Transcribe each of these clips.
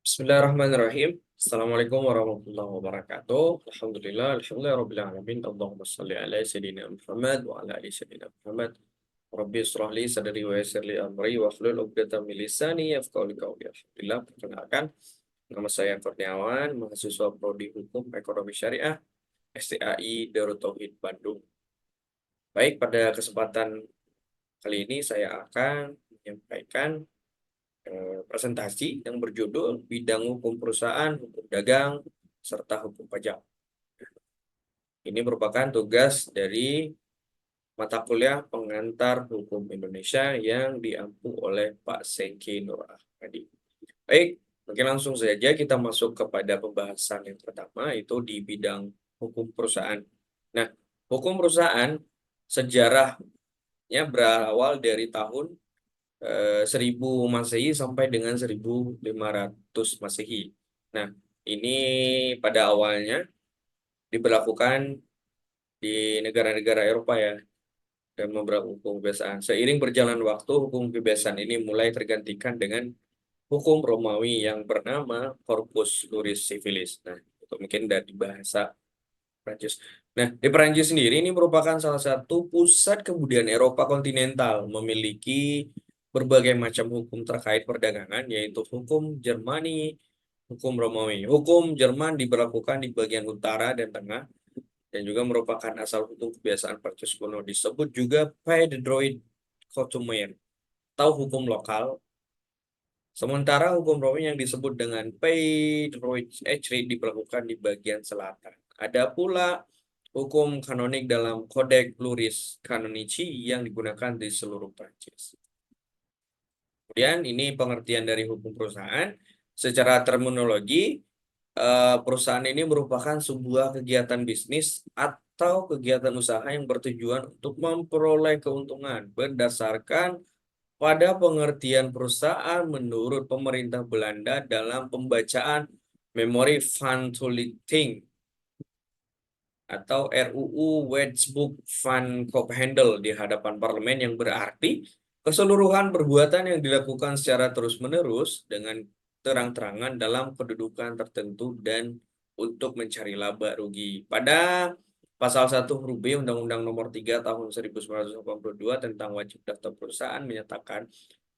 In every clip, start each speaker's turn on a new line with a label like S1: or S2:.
S1: Bismillahirrahmanirrahim. Assalamualaikum warahmatullahi wabarakatuh. Alhamdulillah rabbil alamin. Allahumma shalli ala sayyidina Muhammad wa ala ali sayyidina Muhammad. Rabbi israh li sadri wa yassir li amri wa hlul 'uqdatam min lisani yafqahu qawli. Alhamdulillah, perkenalkan nama saya Kurniawan, mahasiswa Prodi Hukum Ekonomi Syariah STAI Darut Tauhid Bandung. Baik, pada kesempatan kali ini saya akan menyampaikan presentasi yang berjudul Bidang Hukum Perusahaan, Hukum Dagang, serta Hukum Pajak. Ini merupakan tugas dari mata kuliah pengantar Hukum Indonesia yang diampu oleh Pak Sengki Nur Ahmadi. Baik, mungkin langsung saja kita masuk kepada pembahasan yang pertama, yaitu di bidang hukum perusahaan. Nah, hukum perusahaan sejarahnya berawal dari tahun 1000 Masehi sampai dengan 1500 Masehi. Nah, ini pada awalnya diberlakukan di negara-negara Eropa ya, dan beberapa hukum kebiasaan. Seiring berjalan waktu, hukum kebiasaan ini mulai tergantikan dengan hukum Romawi yang bernama Corpus Juris Civilis. Nah, itu mungkin dari bahasa Prancis. Nah, di Prancis sendiri ini merupakan salah satu pusat kebudayaan Eropa kontinental, memiliki berbagai macam hukum terkait perdagangan, yaitu hukum Jermani, hukum Romawi. Hukum Jerman diberlakukan di bagian utara dan tengah, dan juga merupakan asal hukum kebiasaan Prancis kuno. Disebut juga Pays de droit coutumier, atau hukum lokal. Sementara hukum Romawi yang disebut dengan Pays de droit écrit diberlakukan di bagian selatan. Ada pula hukum kanonik dalam Codex Pluris Canonici yang digunakan di seluruh Prancis. Kemudian ini pengertian dari hukum perusahaan. Secara terminologi, perusahaan ini merupakan sebuah kegiatan bisnis atau kegiatan usaha yang bertujuan untuk memperoleh keuntungan berdasarkan pada pengertian perusahaan menurut pemerintah Belanda dalam pembacaan Memori van Toelichting atau RUU Wetboek van Koophandel di hadapan parlemen, yang berarti keseluruhan perbuatan yang dilakukan secara terus-menerus dengan terang-terangan dalam kedudukan tertentu dan untuk mencari laba rugi. Pada Pasal 1 huruf B Undang-Undang Nomor 3 Tahun 1982 tentang wajib daftar perusahaan menyatakan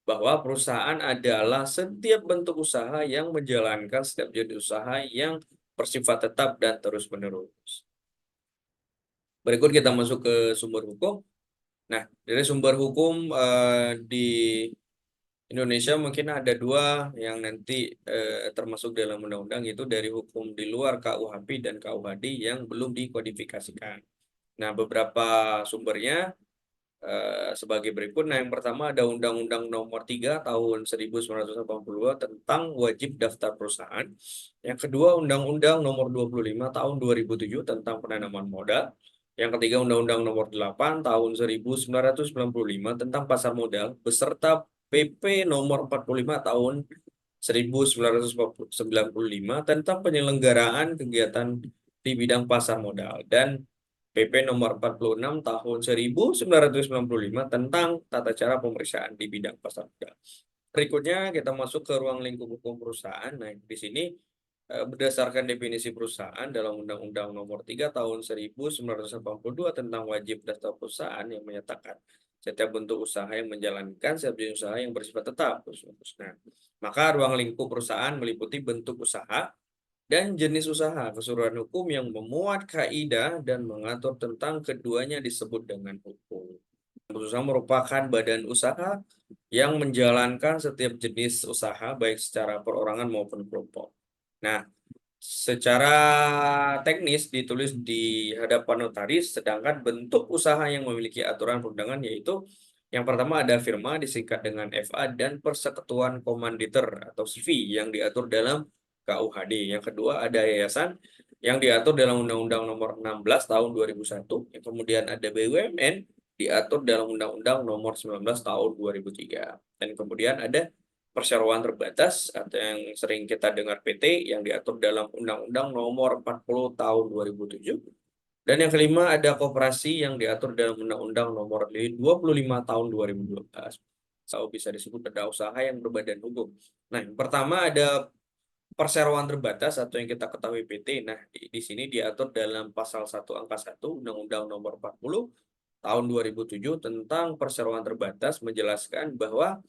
S1: bahwa perusahaan adalah setiap bentuk usaha yang menjalankan setiap jenis usaha yang bersifat tetap dan terus-menerus. Berikut kita masuk ke sumber hukum. Nah, dari sumber hukum di Indonesia mungkin ada dua yang nanti termasuk dalam undang-undang, itu dari hukum di luar KUHP dan KUHD yang belum dikodifikasikan. Nah, beberapa sumbernya sebagai berikut. Nah, yang pertama ada Undang-Undang Nomor 3 Tahun 1982 tentang wajib daftar perusahaan. Yang kedua, Undang-Undang Nomor 25 Tahun 2007 tentang penanaman modal. Yang ketiga, Undang-Undang Nomor 8 Tahun 1995 tentang pasar modal beserta PP Nomor 45 Tahun 1995 tentang penyelenggaraan kegiatan di bidang pasar modal, dan PP Nomor 46 Tahun 1995 tentang tata cara pemeriksaan di bidang pasar modal. Berikutnya kita masuk ke ruang lingkup hukum perusahaan. Nah, di sini berdasarkan definisi perusahaan dalam Undang-Undang Nomor 3 Tahun 1982 tentang wajib daftar perusahaan yang menyatakan setiap bentuk usaha yang menjalankan setiap jenis usaha yang bersifat tetap. Nah, maka ruang lingkup perusahaan meliputi bentuk usaha dan jenis usaha. Keseluruhan hukum yang memuat kaidah dan mengatur tentang keduanya disebut dengan hukum. Usaha merupakan badan usaha yang menjalankan setiap jenis usaha baik secara perorangan maupun kelompok. Nah, secara teknis ditulis di hadapan notaris, sedangkan bentuk usaha yang memiliki aturan perundangan yaitu yang pertama ada firma disingkat dengan FA dan persekutuan komanditer atau CV yang diatur dalam KUHD. Yang kedua ada yayasan yang diatur dalam Undang-Undang Nomor 16 Tahun 2001. Yang kemudian ada BUMN diatur dalam Undang-Undang Nomor 19 Tahun 2003. Dan kemudian ada perseroan terbatas atau yang sering kita dengar PT yang diatur dalam Undang-Undang Nomor 40 Tahun 2007. Dan yang kelima ada koperasi yang diatur dalam Undang-Undang Nomor 25 Tahun 2012. So, bisa disebut ada usaha yang berbadan hukum. Nah, yang pertama ada perseroan terbatas atau yang kita ketahui PT. Nah, di sini diatur dalam pasal 1 angka 1 Undang-Undang Nomor 40 tahun 2007 tentang perseroan terbatas, menjelaskan bahwa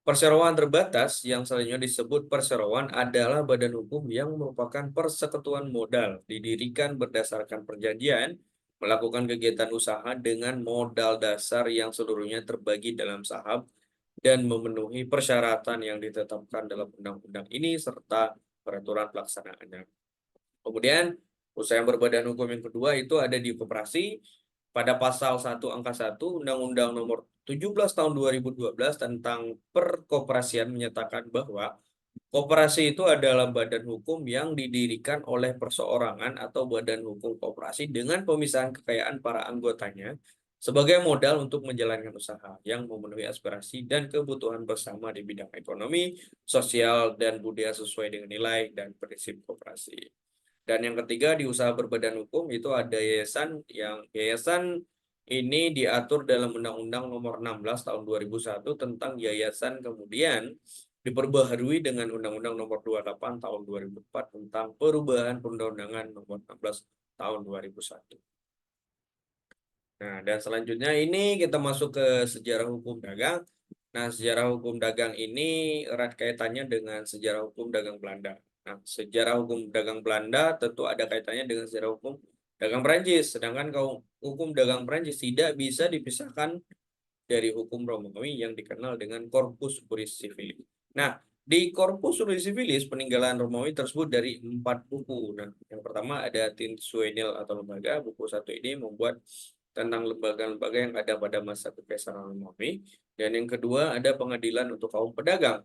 S1: perseroan terbatas yang selanjutnya disebut perseroan adalah badan hukum yang merupakan persekutuan modal, didirikan berdasarkan perjanjian, melakukan kegiatan usaha dengan modal dasar yang seluruhnya terbagi dalam saham dan memenuhi persyaratan yang ditetapkan dalam undang-undang ini serta peraturan pelaksanaannya. Kemudian, usaha yang berbadan hukum yang kedua itu ada di koperasi. Pada pasal 1 angka 1 Undang-Undang Nomor 17 tahun 2012 tentang perkoperasian menyatakan bahwa koperasi itu adalah badan hukum yang didirikan oleh perseorangan atau badan hukum koperasi dengan pemisahan kekayaan para anggotanya sebagai modal untuk menjalankan usaha yang memenuhi aspirasi dan kebutuhan bersama di bidang ekonomi, sosial, dan budaya sesuai dengan nilai dan prinsip koperasi. Dan yang ketiga di usaha berbadan hukum itu ada yayasan ini diatur dalam Undang-Undang Nomor 16 tahun 2001 tentang yayasan, kemudian diperbaharui dengan Undang-Undang Nomor 28 tahun 2004 tentang perubahan Perundang-Undangan Nomor 16 tahun 2001. Nah, dan selanjutnya ini kita masuk ke sejarah hukum dagang. Nah, sejarah hukum dagang ini erat kaitannya dengan sejarah hukum dagang Belanda. Nah, sejarah hukum dagang Belanda tentu ada kaitannya dengan sejarah hukum dagang Perancis. Sedangkan hukum dagang Perancis tidak bisa dipisahkan dari hukum Romawi yang dikenal dengan Corpus Juris Civilis. Nah, di Corpus Juris Civilis peninggalan Romawi tersebut dari 4 buku. Nah, yang pertama ada Tinsuenil atau lembaga. Buku 1 ini membuat tentang lembaga-lembaga yang ada pada masa Kekaisaran Romawi. Dan yang kedua ada Pengadilan untuk Kaum Pedagang.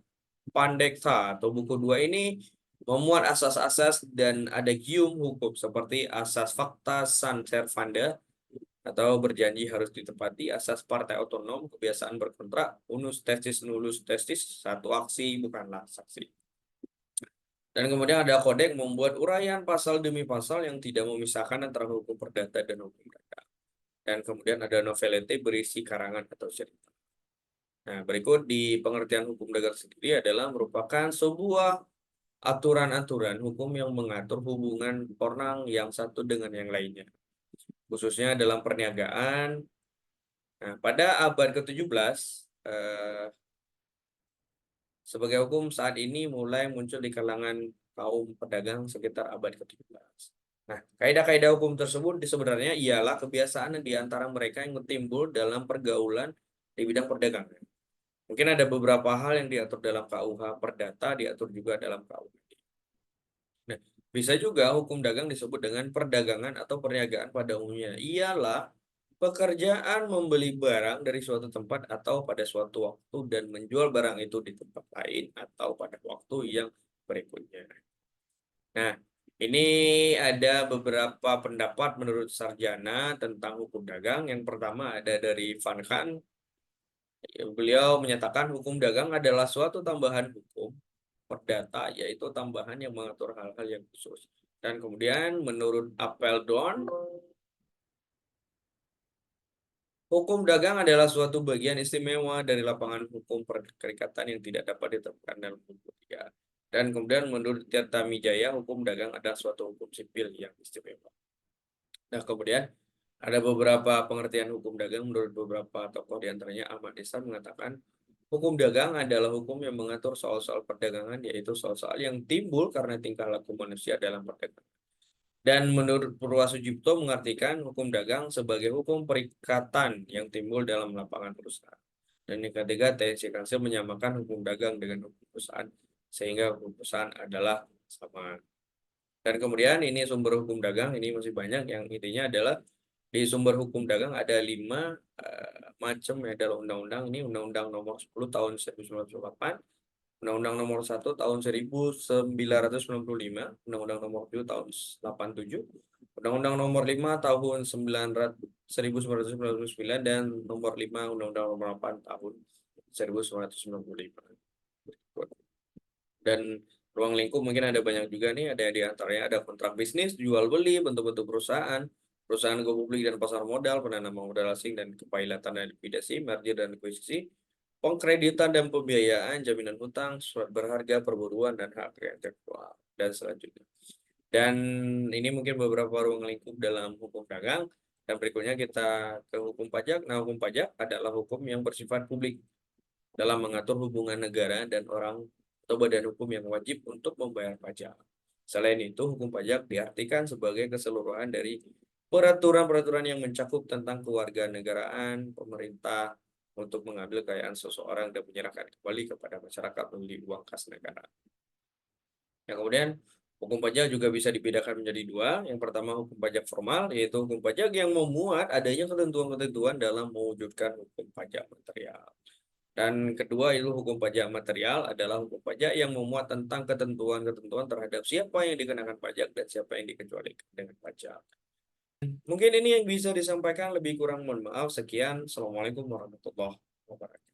S1: Pandeksa atau buku 2 ini memuat asas-asas dan adagium hukum seperti asas fakta san servanda atau berjanji harus ditepati, asas partai otonom, kebiasaan berkontrak, unus testis nullus testis, satu aksi bukanlah saksi. Dan kemudian ada kodek membuat uraian pasal demi pasal yang tidak memisahkan antara hukum perdata dan hukum dagang. Dan kemudian ada novelete berisi karangan atau cerita. Nah, berikut di pengertian hukum dagang sendiri adalah merupakan sebuah aturan-aturan hukum yang mengatur hubungan orang yang satu dengan yang lainnya, khususnya dalam perniagaan. Nah, pada abad ke-17, sebagai hukum saat ini mulai muncul di kalangan kaum pedagang sekitar abad ke-17. Nah, kaidah-kaidah hukum tersebut sebenarnya ialah kebiasaan di antara mereka yang timbul dalam pergaulan di bidang perdagangan. Mungkin ada beberapa hal yang diatur dalam KUH Perdata, diatur juga dalam KUH. Nah, bisa juga hukum dagang disebut dengan perdagangan atau perniagaan pada umumnya. Ialah pekerjaan membeli barang dari suatu tempat atau pada suatu waktu dan menjual barang itu di tempat lain atau pada waktu yang berikutnya. Nah, ini ada beberapa pendapat menurut sarjana tentang hukum dagang. Yang pertama ada dari Van Khan. Beliau menyatakan hukum dagang adalah suatu tambahan hukum perdata, yaitu tambahan yang mengatur hal-hal yang khusus. Dan kemudian menurut Apeldoorn, hukum dagang adalah suatu bagian istimewa dari lapangan hukum perikatan yang tidak dapat diterapkan dalam hukum dia. Dan kemudian menurut Tirtamijaya, hukum dagang adalah suatu hukum sipil yang istimewa. Nah, kemudian ada beberapa pengertian hukum dagang menurut beberapa tokoh, diantaranya Ahmad Ihsan mengatakan hukum dagang adalah hukum yang mengatur soal-soal perdagangan, yaitu soal-soal yang timbul karena tingkah laku manusia dalam perdagangan. Dan menurut Purwasujipto mengartikan hukum dagang sebagai hukum perikatan yang timbul dalam lapangan perusahaan. Dan yang ketiga, T.C. Kansil menyamakan hukum dagang dengan hukum perusahaan, sehingga hukum perusahaan adalah sama. Dan kemudian ini sumber hukum dagang, ini masih banyak, yang intinya adalah di sumber hukum dagang ada 5 macam ya dalam undang-undang. Ini Undang-Undang Nomor 10 tahun 1998, Undang-Undang Nomor 1 tahun 1995, Undang-Undang Nomor 7 tahun 87, Undang-Undang Nomor 5 tahun 1999, dan Nomor 5 Undang-Undang Nomor 8 tahun 1995. Dan ruang lingkup mungkin ada banyak juga nih, ada di antaranya ada kontrak bisnis, jual beli, bentuk-bentuk perusahaan, perusahaan go publik dan pasar modal, penanaman modal asing dan kepailatan dan likuidasi, merger dan akuisisi, pengkreditan dan pembiayaan, jaminan hutang, surat berharga, perburuan, dan hak intelektual, dan selanjutnya. Dan ini mungkin beberapa ruang lingkup dalam hukum dagang. Dan berikutnya kita ke hukum pajak. Nah, hukum pajak adalah hukum yang bersifat publik dalam mengatur hubungan negara dan orang atau badan hukum yang wajib untuk membayar pajak. Selain itu, hukum pajak diartikan sebagai keseluruhan dari peraturan-peraturan yang mencakup tentang kewarganegaraan pemerintah untuk mengambil kekayaan seseorang dan menyerahkan kembali kepada masyarakat melalui uang kas negara. Yang kemudian hukum pajak juga bisa dibedakan menjadi dua. Yang pertama hukum pajak formal, yaitu hukum pajak yang memuat adanya ketentuan-ketentuan dalam mewujudkan hukum pajak material. Dan kedua itu hukum pajak material adalah hukum pajak yang memuat tentang ketentuan-ketentuan terhadap siapa yang dikenakan pajak dan siapa yang dikecualikan dengan pajak. Mungkin ini yang bisa disampaikan, lebih kurang mohon maaf. Sekian. Assalamualaikum warahmatullahi wabarakatuh.